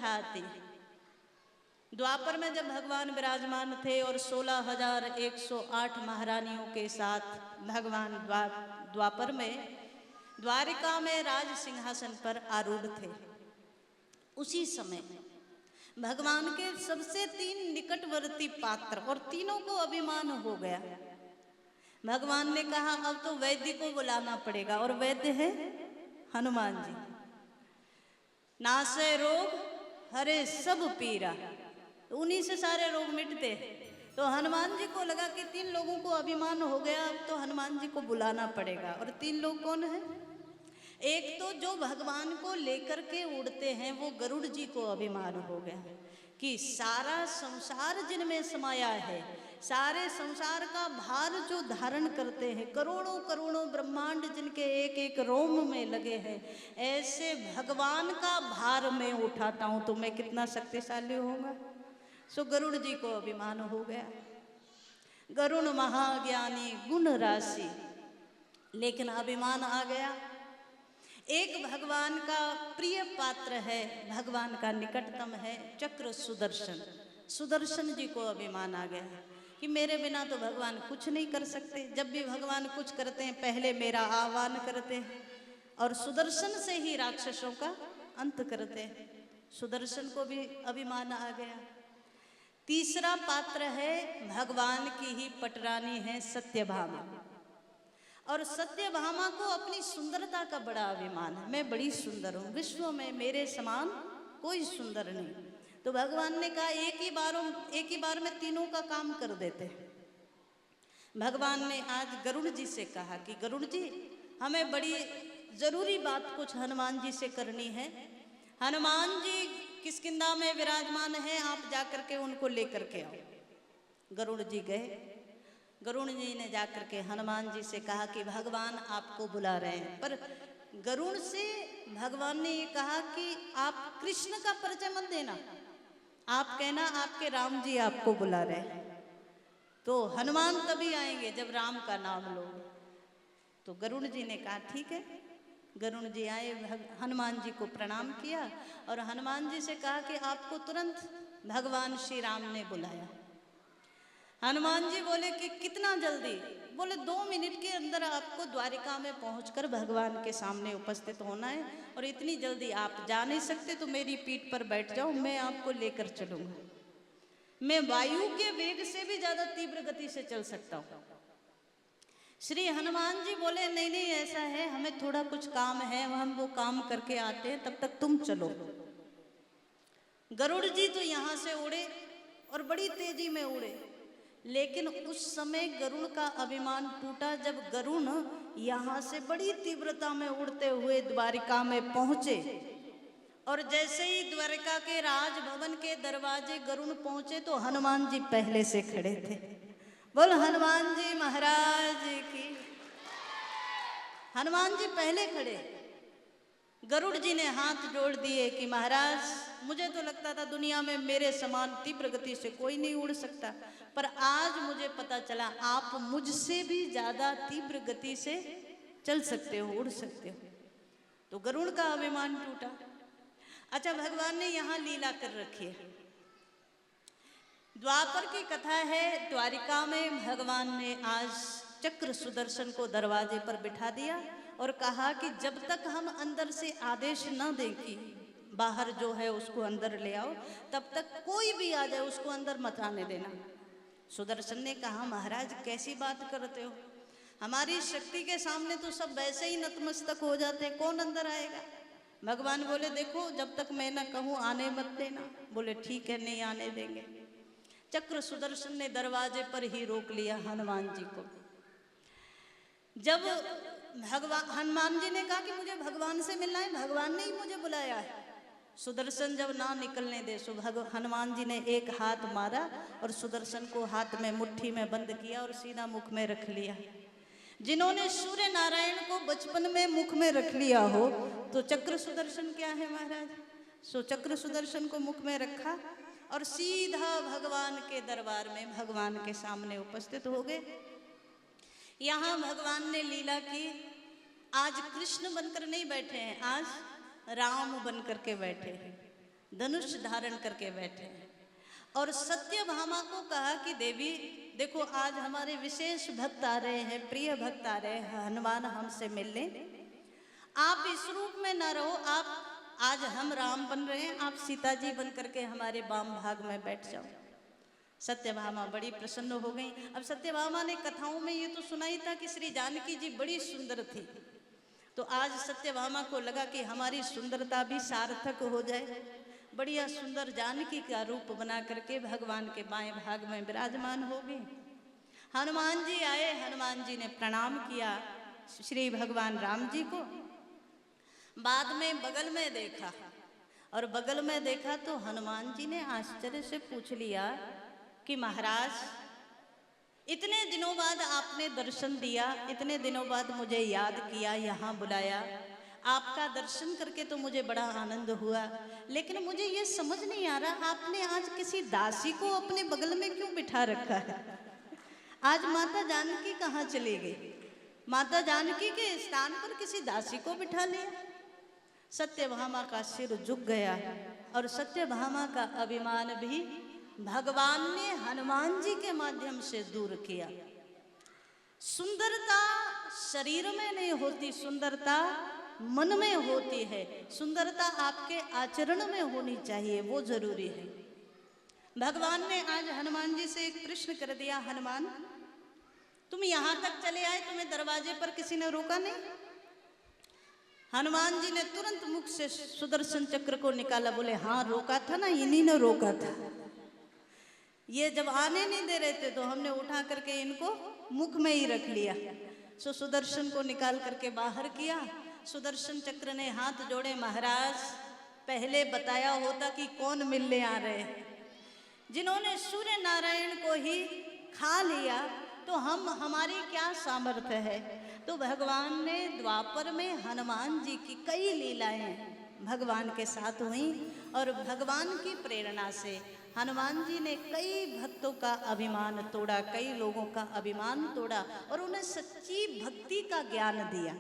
कथा आती है। द्वापर में जब भगवान विराजमान थे और 16,108 महारानियों के साथ भगवान द्वापर में द्वारिका में राज सिंहासन पर आरूढ़ थे, उसी समय भगवान के सबसे 3 निकटवर्ती पात्र, और तीनों को अभिमान हो गया। भगवान ने कहा अब तो वैद्य को बुलाना पड़ेगा, और वैद्य है हनुमान जी। नासे रोग हरे सब पीरा, तो उन्हीं से सारे रोग मिटते। तो हनुमान जी को लगा कि 3 लोगों को अभिमान हो गया, अब तो हनुमान जी को बुलाना पड़ेगा। और 3 लोग कौन है? एक तो जो भगवान को लेकर के उड़ते हैं वो गरुड़ जी को अभिमान हो गया कि सारा संसार जिनमें समाया है, सारे संसार का भार जो धारण करते हैं, करोड़ों करोड़ों ब्रह्मांड जिनके एक एक रोम में लगे हैं, ऐसे भगवान का भार मैं उठाता हूं तो मैं कितना शक्तिशाली होऊंगा। सो गरुड़ जी को अभिमान हो गया। गरुड़ महाज्ञानी गुण राशि, लेकिन अभिमान आ गया। एक भगवान का प्रिय पात्र है, भगवान का निकटतम है चक्र सुदर्शन। सुदर्शन जी को अभिमान आ गया कि मेरे बिना तो भगवान कुछ नहीं कर सकते। जब भी भगवान कुछ करते हैं पहले मेरा आह्वान करते हैं, और सुदर्शन से ही राक्षसों का अंत करते हैं। सुदर्शन को भी अभिमान आ गया। तीसरा पात्र है भगवान की ही पटरानी है सत्यभामा, और सत्यभामा को अपनी सुंदरता का बड़ा अभिमान है। मैं बड़ी सुंदर हूँ, विश्व में मेरे समान कोई सुंदर नहीं। तो भगवान ने कहा एक ही बार में तीनों का काम कर देते। भगवान ने आज गरुड़ जी से कहा कि गरुड़ जी हमें बड़ी जरूरी बात कुछ हनुमान जी से करनी है। हनुमान जी किष्किंधा में विराजमान है, आप जाकर के उनको लेकर के आओ। गरुड़ जी गए। गरुड़ जी ने जाकर के हनुमान जी से कहा कि भगवान आपको बुला रहे हैं। पर गरुड़ से भगवान ने ये कहा कि आप कृष्ण का परिचय मत देना, आप कहना आपके राम जी आपको बुला रहे हैं। तो हनुमान तभी आएंगे जब राम का नाम लो। तो गरुड़ जी ने कहा ठीक है। गरुड़ जी आए, हनुमान जी को प्रणाम किया और हनुमान जी से कहा कि आपको तुरंत भगवान श्री राम ने बुलाया। हनुमान जी बोले कि कितना जल्दी? बोले 2 मिनट के अंदर आपको द्वारिका में पहुंचकर भगवान के सामने उपस्थित होना है, और इतनी जल्दी आप जा नहीं सकते तो मेरी पीठ पर बैठ जाओ, मैं आपको लेकर चलूंगा। मैं वायु के वेग से भी ज्यादा तीव्र गति से चल सकता हूँ। श्री हनुमान जी बोले नहीं नहीं ऐसा है, हमें थोड़ा कुछ काम है, हम वो काम करके आते हैं, तब तक तुम चलो। गरुड़ जी तो यहाँ से उड़े और बड़ी तेजी में उड़े, लेकिन उस समय गरुड़ का अभिमान टूटा जब गरुड़ यहाँ से बड़ी तीव्रता में उड़ते हुए द्वारिका में पहुंचे। और जैसे ही द्वारिका के राजभवन के दरवाजे गरुड़ पहुंचे तो हनुमान जी पहले से खड़े थे। बोल हनुमान जी महाराज की। हनुमान जी पहले खड़े। गरुड़ जी ने हाथ जोड़ दिए कि महाराज मुझे तो लगता था दुनिया में मेरे समान तीव्र गति से कोई नहीं उड़ सकता, पर आज मुझे पता चला आप मुझसे भी ज्यादा तीव्र गति से चल सकते हो, उड़ सकते हो। तो गरुड़ का अभिमान टूटा। अच्छा, भगवान ने यहाँ लीला कर रखी है। द्वापर की कथा है, द्वारिका में भगवान ने आज चक्र सुदर्शन को दरवाजे पर बिठा दिया और कहा कि जब तक हम अंदर से आदेश न दें कि बाहर जो है उसको अंदर ले आओ, तब तक कोई भी आ जाए उसको अंदर मत आने देना। सुदर्शन ने कहा महाराज कैसी बात करते हो, हमारी शक्ति के सामने तो सब वैसे ही नतमस्तक हो जाते हैं, कौन अंदर आएगा। भगवान बोले देखो जब तक मैं न कहूँ आने मत देना। बोले ठीक है नहीं आने देंगे। चक्र सुदर्शन ने दरवाजे पर ही रोक लिया हनुमान जी को। जब हनुमान जी ने कहा कि मुझे भगवान से मिलना है, भगवान ने ही मुझे बुलाया है। सुदर्शन जब ना निकलने दे सो हनुमान जी ने एक हाथ मारा और सुदर्शन को हाथ में मुट्ठी में बंद किया और सीधा मुख में रख लिया। जिन्होंने सूर्य नारायण को बचपन में मुख में रख लिया हो तो चक्र सुदर्शन क्या है महाराज। सो चक्र सुदर्शन को मुख में रखा और सीधा भगवान के दरबार में भगवान के सामने उपस्थित हो गए। यहाँ भगवान ने लीला की। आज कृष्ण बनकर नहीं बैठे हैं, आज राम बनकर के बैठे हैं। धनुष धारण करके बैठे हैं। और सत्यभामा को कहा कि देवी देखो, आज हमारे विशेष भक्त आ रहे हैं, प्रिय भक्त आ रहे हैं, हनुमान हमसे मिलने। आप इस रूप में ना रहो, आप आज हम राम बन रहे हैं, आप सीता जी बन करके हमारे वाम भाग में बैठ जाओ। सत्यभामा बड़ी प्रसन्न हो गई। अब सत्यभामा ने कथाओं में ये तो सुनाई था कि श्री जानकी जी बड़ी सुंदर थी, तो आज सत्यभामा को लगा कि हमारी सुंदरता भी सार्थक हो जाए। बढ़िया सुंदर जानकी का रूप बना करके भगवान के बाएं भाग में विराजमान हो गए। हनुमान जी आए, हनुमान जी ने प्रणाम किया श्री भगवान राम जी को। बाद में बगल में देखा, और बगल में देखा तो हनुमान जी ने आश्चर्य से पूछ लिया कि महाराज इतने दिनों बाद आपने दर्शन दिया, इतने दिनों बाद मुझे याद किया, यहाँ बुलाया, आपका दर्शन करके तो मुझे बड़ा आनंद हुआ, लेकिन मुझे ये समझ नहीं आ रहा आपने आज किसी दासी को अपने बगल में क्यों बिठा रखा है? आज माता जानकी कहाँ चली गई? माता जानकी के स्थान पर किसी दासी को बिठा लिया। सत्यभामा का सिर झुक गया और सत्यभामा का अभिमान भी भगवान ने हनुमान जी के माध्यम से दूर किया। सुंदरता शरीर में नहीं होती, सुंदरता मन में होती है। सुंदरता आपके आचरण में होनी चाहिए, वो जरूरी है। भगवान ने आज हनुमान जी से एक प्रश्न कर दिया, हनुमान तुम यहां तक चले आए, तुम्हें दरवाजे पर किसी ने रोका नहीं? हनुमान जी ने तुरंत मुख से सुदर्शन चक्र को निकाला, बोले हाँ रोका था ना, इन्हीं ने रोका था। ये जब आने नहीं दे रहे थे तो हमने उठा करके इनको मुख में ही रख लिया। सो सुदर्शन को निकाल करके बाहर किया। सुदर्शन चक्र ने हाथ जोड़े, महाराज पहले बताया होता कि कौन मिलने आ रहे हैं। जिन्होंने सूर्य नारायण को ही खा लिया तो हमारी क्या सामर्थ्य है? तो भगवान ने द्वापर में हनुमान जी की कई लीलाएं भगवान के साथ हुई, और भगवान की प्रेरणा से हनुमान जी ने कई भक्तों का अभिमान तोड़ा, कई लोगों का अभिमान तोड़ा और उन्हें सच्ची भक्ति का ज्ञान दिया।